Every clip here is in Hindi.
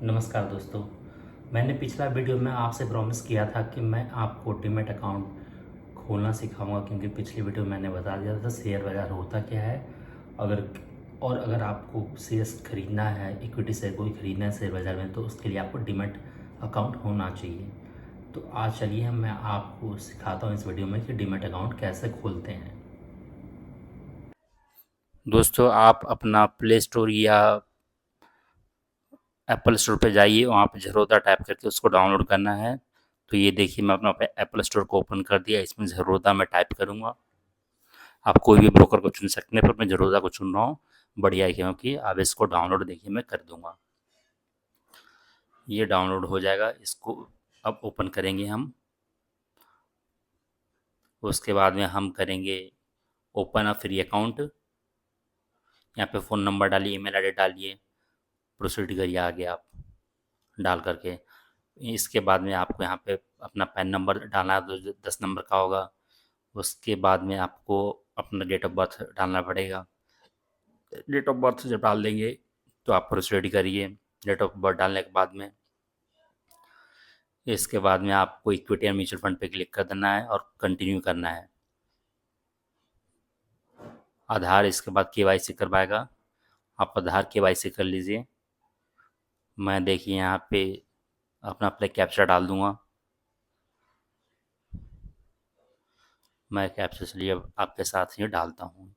नमस्कार दोस्तों। मैंने पिछला वीडियो में आपसे प्रॉमिस किया था कि मैं आपको डीमैट अकाउंट खोलना सिखाऊंगा, क्योंकि पिछली वीडियो में मैंने बता दिया था शेयर बाज़ार होता क्या है। अगर अगर आपको शेयर्स खरीदना है, इक्विटी शेयर कोई खरीदना है शेयर बाज़ार में, तो उसके लिए आपको डीमैट अकाउंट होना चाहिए। तो आज चलिए मैं आपको सिखाता हूँ इस वीडियो में कि डीमैट अकाउंट कैसे खोलते हैं। दोस्तों, आप अपना प्ले स्टोर या एप्पल स्टोर पे जाइए। वहाँ पे ज़रोदा टाइप करके उसको डाउनलोड करना है। तो ये देखिए, मैं अपना एप्पल स्टोर को ओपन कर दिया। इसमें ज़रोदा मैं टाइप करूँगा। आप कोई भी ब्रोकर को चुन सकते हैं, पर मैं ज़रोदा को चुन रहा हूँ। बढ़िया है, क्योंकि अब इसको डाउनलोड देखिए मैं कर दूँगा। ये डाउनलोड हो जाएगा। इसको अब ओपन करेंगे हम। उसके बाद में हम करेंगे ओपन अ फ्री अकाउंट। यहाँ पे फ़ोन नंबर डालिए, ईमेल आईडी डालिए, प्रोसीड करिए आगे आप डाल करके। इसके बाद में आपको यहाँ पे अपना पैन नंबर डालना है, जो 10 नंबर का होगा। उसके बाद में आपको अपना डेट ऑफ बर्थ डालना पड़ेगा। डेट ऑफ बर्थ जब डाल देंगे तो आप प्रोसीड करिए। डेट ऑफ बर्थ डालने के बाद में इसके बाद में आपको इक्विटी या म्यूचुअल फंड पे क्लिक कर देना है और कंटिन्यू करना है। आधार इसके बाद केवाईसी करवाएगा। आप आधार केवाईसी कर लीजिए। मैं देखिए यहाँ पे अपना अपना कैप्चा डाल दूंगा। मैं कैप्चा चलिए अब आपके साथ ही डालता हूँ।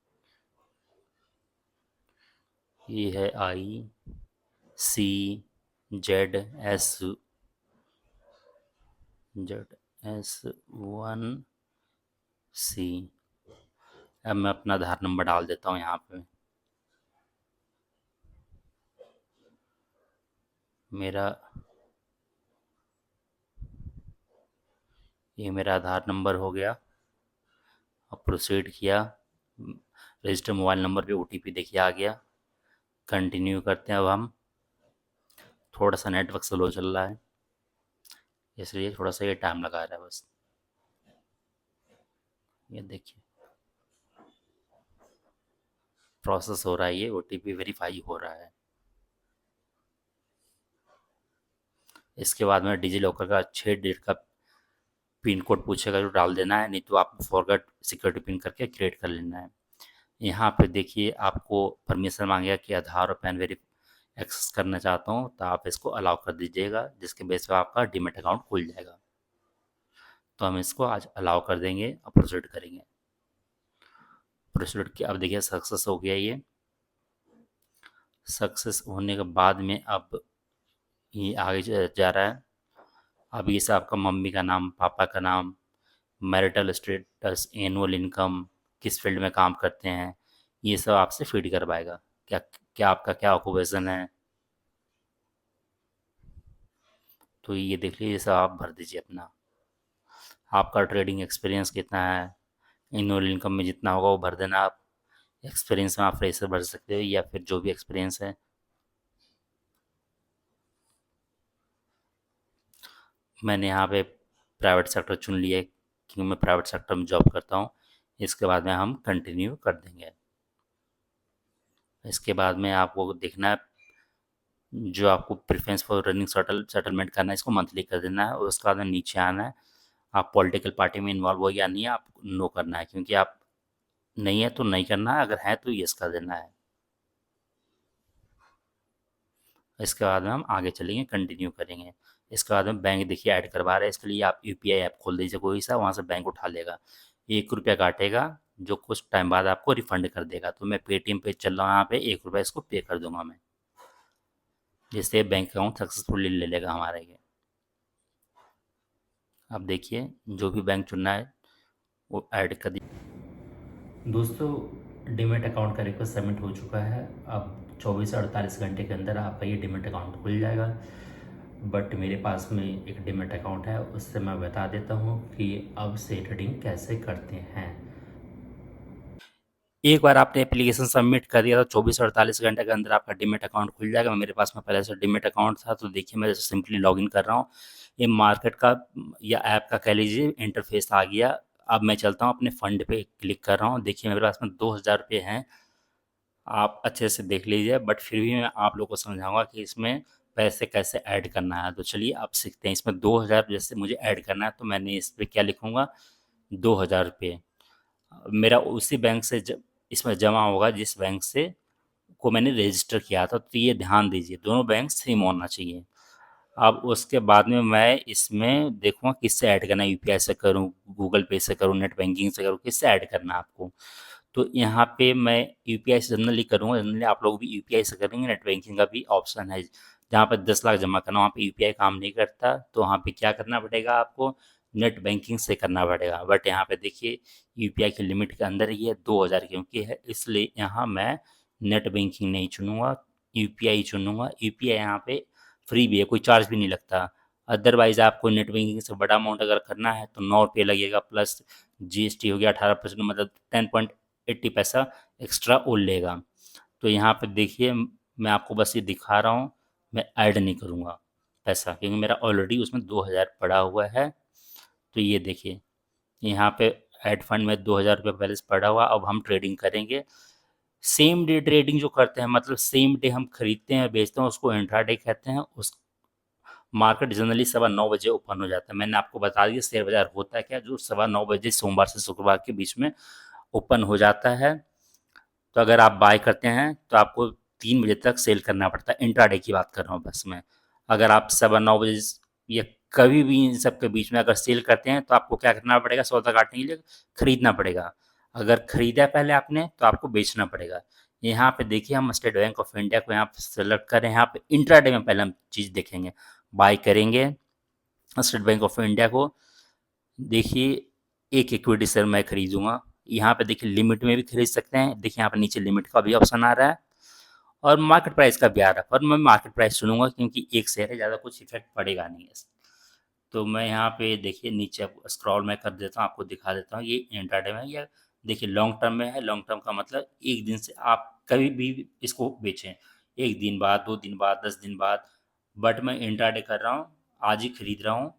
ये है ICZS1C। अब मैं अपना आधार नंबर डाल देता हूँ यहाँ पे। मेरा ये मेरा आधार नंबर हो गया। अब प्रोसीड किया। रजिस्टर मोबाइल नंबर पे OTP देखिए आ गया। कंटिन्यू करते हैं अब हम। थोड़ा सा नेटवर्क स्लो चल रहा है, इसलिए थोड़ा सा ये टाइम लगा रहा है बस। ये देखिए प्रोसेस हो रहा है, ये OTP वेरीफाई हो रहा है। इसके बाद में डिजी लॉकर का 6 डिजिट का पिन कोड पूछेगा, जो डाल देना है, नहीं तो आपको फॉरगेट सिक्योरिटी पिन करके क्रिएट कर लेना है। यहाँ पे देखिए आपको परमिशन मांगेगा कि आधार और पैन वेरी एक्सेस करना चाहता हूँ, तो आप इसको अलाउ कर दीजिएगा, जिसके बेस पे आपका डीमेट अकाउंट खुल जाएगा। तो हम इसको आज अलाउ कर देंगे और प्रोसीड करेंगे। प्रोसीड किया, अब देखिए सक्सेस हो गया। ये सक्सेस होने के बाद में अब ये आगे जा रहा है। अब इसे आपका मम्मी का नाम, पापा का नाम, मैरिटल स्टेटस, एनुअल इनकम, किस फील्ड में काम करते हैं, ये सब आपसे फीड करवाएगा। क्या क्या आपका क्या ऑक्यूपेशन है, तो ये देख लीजिए, सब आप भर दीजिए अपना। आपका ट्रेडिंग एक्सपीरियंस कितना है, एनुअल इनकम में जितना होगा वो भर देना आप। एक्सपीरियंस में आप फ्रेशर भर सकते हो या फिर जो भी एक्सपीरियंस है। मैंने यहाँ पे प्राइवेट सेक्टर चुन लिया है, क्योंकि मैं प्राइवेट सेक्टर में जॉब करता हूँ। इसके बाद में हम कंटिन्यू कर देंगे। इसके बाद में आपको देखना है, जो आपको प्रेफरेंस फॉर रनिंग सेटलमेंट करना है, इसको मंथली कर देना है। और उसके बाद में नीचे आना है, आप पॉलिटिकल पार्टी में इन्वॉल्व हो या नहीं है, आप नो करना है, क्योंकि आप नहीं है तो नहीं करना है, अगर है तो यस कर देना है। इसके बाद में हम आगे चलेंगे, कंटिन्यू करेंगे। इसके बाद में बैंक देखिए ऐड करवा रहे हैं, इसके लिए आप UPI ऐप खोल दीजिए कोई सा, वहाँ से बैंक उठा लेगा। 1 रुपया काटेगा, जो कुछ टाइम बाद आपको रिफंड कर देगा। तो मैं पेटीएम पे चल रहा हूँ, यहाँ पे 1 रुपया इसको पे कर दूंगा मैं, जिससे बैंक अकाउंट सक्सेसफुली ले लेगा हमारे ये। अब देखिए जो भी बैंक चुनना है वो ऐड कर दीजिए। दोस्तों, डीमैट अकाउंट का रिक्वेस्ट सबमिट हो चुका है। अब 24 से 48 घंटे के अंदर आपका ये डीमैट अकाउंट खुल जाएगा। बट मेरे पास में एक डीमैट अकाउंट है, उससे मैं बता देता हूँ कि अब से ट्रेडिंग कैसे करते हैं। एक बार आपने एप्लीकेशन सबमिट कर दिया तो 24 से 48 घंटे के अंदर आपका डीमेट अकाउंट खुल जाएगा। मेरे पास में पहले से डीमेट अकाउंट था, तो देखिए मैं सिंपली लॉगिन कर रहा हूँ। ये मार्केट का या ऐप का कह लीजिए इंटरफेस आ गया। अब मैं चलता हूँ अपने फंड पे क्लिक कर रहा हूँ। देखिए मेरे पास में 2000 रुपये हैं। आप अच्छे से देख लीजिए, बट फिर भी मैं आप लोग को समझाऊंगा कि इसमें पैसे कैसे ऐड करना है। तो चलिए आप सीखते हैं। इसमें 2000 जैसे मुझे ऐड करना है तो मैंने इस पे क्या लिखूँगा, 2000 रुपये मेरा उसी बैंक से इसमें जमा होगा जिस बैंक से को मैंने रजिस्टर किया था। तो ये ध्यान दीजिए, दोनों बैंक सेम होना चाहिए। अब उसके बाद में मैं इसमें देखूँगा किससे ऐड करना है, यूपीआई से करूँ, गूगल पे से करूँ, नेट बैंकिंग से करूँ, किससे ऐड करना है आपको। तो यहाँ पे मैं यूपीआई से जनरली करूँगा, जनरली आप लोग भी यूपीआई से करेंगे। नेट बैंकिंग का भी ऑप्शन है, जहाँ पर 10 लाख जमा करना, वहाँ पे यूपीआई काम नहीं करता। तो वहाँ पे क्या करना पड़ेगा आपको, नेट बैंकिंग से करना पड़ेगा। बट यहाँ पे देखिए यूपीआई की लिमिट के अंदर ही है, 2000 क्योंकि है, इसलिए यहाँ मैं नेट बैंकिंग नहीं चुनूंगा, यूपीआई चुनूंगा। यूपीआई यहाँ पे फ्री भी है, कोई चार्ज भी नहीं लगता। अदरवाइज आपको नेट बैंकिंग से बड़ा अमाउंट अगर करना है तो 9 रुपये लगेगा, प्लस जीएसटी हो गया 18%, मतलब 10.80 पैसा एक्स्ट्रा और लेगा। तो यहाँ पे देखिए मैं आपको बस ये दिखा रहा हूँ, मैं ऐड नहीं करूँगा पैसा, क्योंकि मेरा ऑलरेडी उसमें 2000 पड़ा हुआ है। तो ये देखिए यहाँ पे ऐड फंड में 2000 रुपये बैलेंस पड़ा हुआ। अब हम ट्रेडिंग करेंगे, सेम डे ट्रेडिंग जो करते हैं, मतलब सेम डे हम खरीदते हैं बेचते हैं, उसको इंट्राडे कहते हैं। उस मार्केट जनरली 9:15 बजे ओपन हो जाता है। मैंने आपको बता दिया शेयर बाजार होता है क्या, जो 9:15 बजे सोमवार से शुक्रवार के बीच में ओपन हो जाता है। तो अगर आप बाय करते हैं तो आपको 3 बजे तक सेल करना पड़ता है। इंट्राडे की बात कर रहा हूँ बस मैं। अगर आप 9:15 बजे या कभी भी इन सब के बीच में अगर सेल करते हैं तो आपको क्या करना पड़ेगा, सौदा काटने के लिए खरीदना पड़ेगा। अगर खरीदा है पहले आपने तो आपको बेचना पड़ेगा। यहाँ पे देखिए हम स्टेट बैंक ऑफ इंडिया को यहाँ पे सेलेक्ट करें। यहाँ पे इंट्राडे में पहले हम चीज़ देखेंगे, बाय करेंगे स्टेट बैंक ऑफ इंडिया को। देखिए एक इक्विटी शेयर मैं खरीदूंगा। यहाँ पे देखिए लिमिट में भी खरीद सकते हैं, देखिए यहाँ पे नीचे लिमिट का भी ऑप्शन आ रहा है और मार्केट प्राइस का भी आ रहा है, पर मैं मार्केट प्राइस चुनूंगा क्योंकि एक शेयर है, ज़्यादा कुछ इफेक्ट पड़ेगा नहीं है। तो मैं यहाँ पे देखिए नीचे स्क्रॉल मैं कर देता हूँ, आपको दिखा देता हूँ। ये इंट्राडे में या देखिए लॉन्ग टर्म में है। लॉन्ग टर्म का मतलब एक दिन से आप कभी भी इसको बेचें, एक दिन बाद, 2 दिन बाद, 10 दिन बाद। बट मैं इंट्राडे कर रहा हूँ, आज ही खरीद रहा हूँ,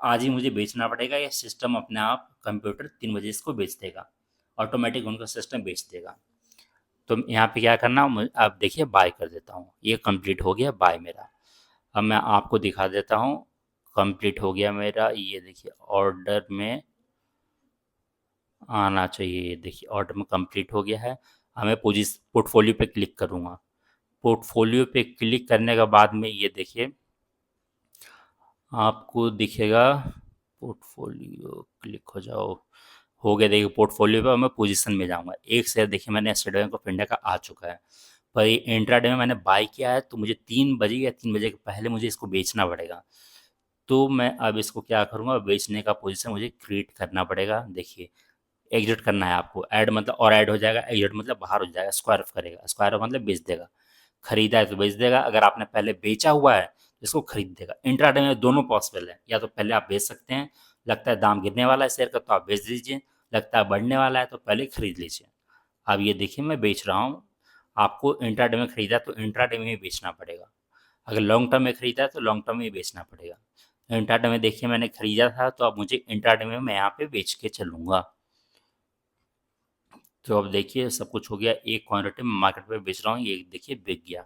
आज ही मुझे बेचना पड़ेगा। या सिस्टम अपने आप कंप्यूटर 3 बजे इसको बेच देगा, ऑटोमेटिक उनका सिस्टम बेच देगा। तो यहाँ पे क्या करना, आप देखिए बाय कर देता हूँ। ये कंप्लीट हो गया बाय मेरा। अब मैं आपको दिखा देता हूँ, कंप्लीट हो गया मेरा। ये देखिए ऑर्डर में आना चाहिए, ये देखिए ऑर्डर में कंप्लीट हो गया है। हमें पोर्टफोलियो पे क्लिक करूँगा। पोर्टफोलियो पे क्लिक करने के बाद में ये देखिए आपको दिखेगा, पोर्टफोलियो क्लिक हो जाओ, हो गया। देखिए पोर्टफोलियो पे मैं पोजीशन में जाऊंगा। एक शेयर देखिए मैंने स्टेट बैंक ऑफ इंडिया का आ चुका है, पर ये इंट्राडे में मैंने बाय किया है, तो मुझे 3 बजे या 3 बजे के पहले मुझे इसको बेचना पड़ेगा। तो मैं अब इसको क्या करूँगा, बेचने का पोजीशन मुझे क्रिएट करना पड़ेगा। देखिए एग्जिट करना है आपको, ऐड मतलब और ऐड हो जाएगा, एग्जिट मतलब बाहर हो जाएगा, स्क्वायर ऑफ करेगा, स्क्वायर ऑफ मतलब बेच देगा। खरीदा है तो बेच देगा, अगर आपने पहले बेचा हुआ है तो इसको खरीद देगा। इंट्राडे में दोनों पॉसिबल है, या तो पहले आप बेच सकते हैं, लगता है दाम गिरने वाला है शेयर का तो आप बेच दीजिए, लगता है बढ़ने वाला है तो पहले खरीद लीजिए। अब ये देखिए मैं बेच रहा हूँ। आपको इंट्राडे में खरीदा तो इंट्राडे में ही बेचना पड़ेगा, अगर लॉन्ग टर्म में खरीदा है तो लॉन्ग टर्म में ही बेचना पड़ेगा। इंट्राडे में देखिए मैंने खरीदा था तो अब मुझे इंट्राडे में मैं यहाँ पे बेच के चलूँगा। तो अब देखिए सब कुछ हो गया, एक क्वांटिटी में मार्केट में बेच रहा हूँ, ये देखिए बिक गया।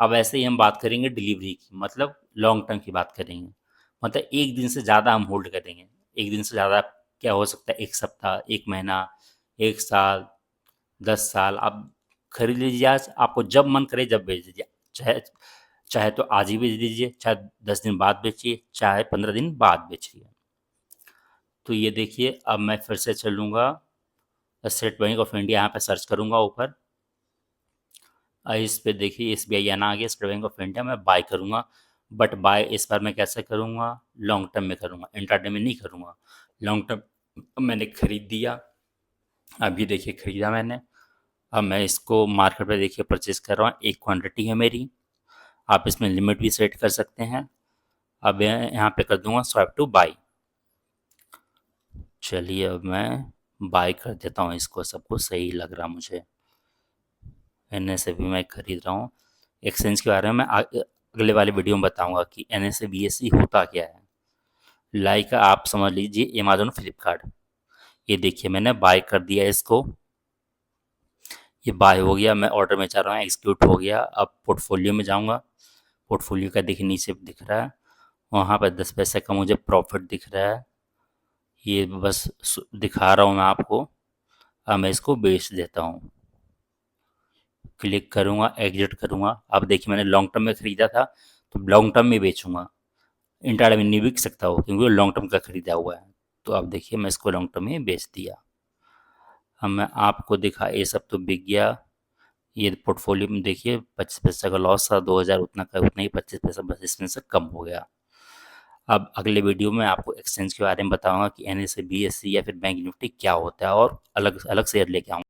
अब ऐसे ही हम बात करेंगे डिलीवरी की, मतलब लॉन्ग टर्म की बात करेंगे, मतलब एक दिन से ज़्यादा हम होल्ड करेंगे। एक दिन से ज़्यादा क्या हो सकता है, एक सप्ताह, एक महीना, एक साल, 10 साल। आप खरीद लीजिए आज, आपको जब मन करे जब बेच दीजिए। चाहे चाहे तो आज ही बेच दीजिए, चाहे 10 दिन बाद बेचिए, चाहे 15 दिन बाद बेचिए। तो ये देखिए अब मैं फिर से चलूँगा, स्टेट बैंक ऑफ इंडिया यहाँ पे सर्च करूँगा ऊपर। इस पे देखिए SBI आना आ गया, स्टेट बैंक ऑफ इंडिया। मैं बाय करूँगा, बट बाय इस बार मैं कैसे करूँगा, लॉन्ग टर्म में करूँगा, इंट्राडे में नहीं करूँगा। लॉन्ग टर्म मैंने खरीद दिया, अभी देखिए खरीदा मैंने। अब मैं इसको मार्केट पे देखिए परचेज कर रहा हूँ, एक क्वांटिटी है मेरी। आप इसमें लिमिट भी सेट कर सकते हैं। अब यहाँ पे कर दूंगा स्वाइप टू बाय। चलिए अब मैं बाय कर देता हूँ इसको, सब कुछ सही लग रहा मुझे। NSE मैं खरीद रहा हूँ। एक्सचेंज के बारे में मैं अगले वाले वीडियो में बताऊंगा कि NSE BSE होता क्या है। लाइक आप समझ लीजिए अमेजोन, फ्लिपकार्ट। ये देखिए मैंने बाय कर दिया इसको, ये बाय हो गया। मैं ऑर्डर में चाह रहा हूँ, एग्जीक्यूट हो गया। अब पोर्टफोलियो में जाऊँगा, पोर्टफोलियो का देखिए नीचे दिख रहा है, वहाँ पर 10 पैसे का मुझे प्रॉफिट दिख रहा है। ये बस दिखा रहा हूँ मैं आपको। अब मैं इसको बेच देता हूँ, क्लिक करूँगा, एग्जिट करूँगा। अब देखिए मैंने लॉन्ग टर्म में ख़रीदा था तो लॉन्ग टर्म में बेचूँगा, इंट्राडे में नहीं बिक सकता वो क्योंकि वो लॉन्ग टर्म का ख़रीदा हुआ है। तो अब देखिए मैं इसको लॉन्ग टर्म में बेच दिया। अब मैं आपको दिखा, ये सब तो बिक गया। ये पोर्टफोलियो में देखिए 25 पैसे का लॉस था, 2000 उतना का उतना ही, 25 पैसा बस इसमें से कम हो गया। अब अगले वीडियो में आपको एक्सचेंज के बारे में बताऊंगा कि NSE BSE या फिर बैंक निफ्टी क्या होता है, और अलग अलग शेयर लेके आऊँगा।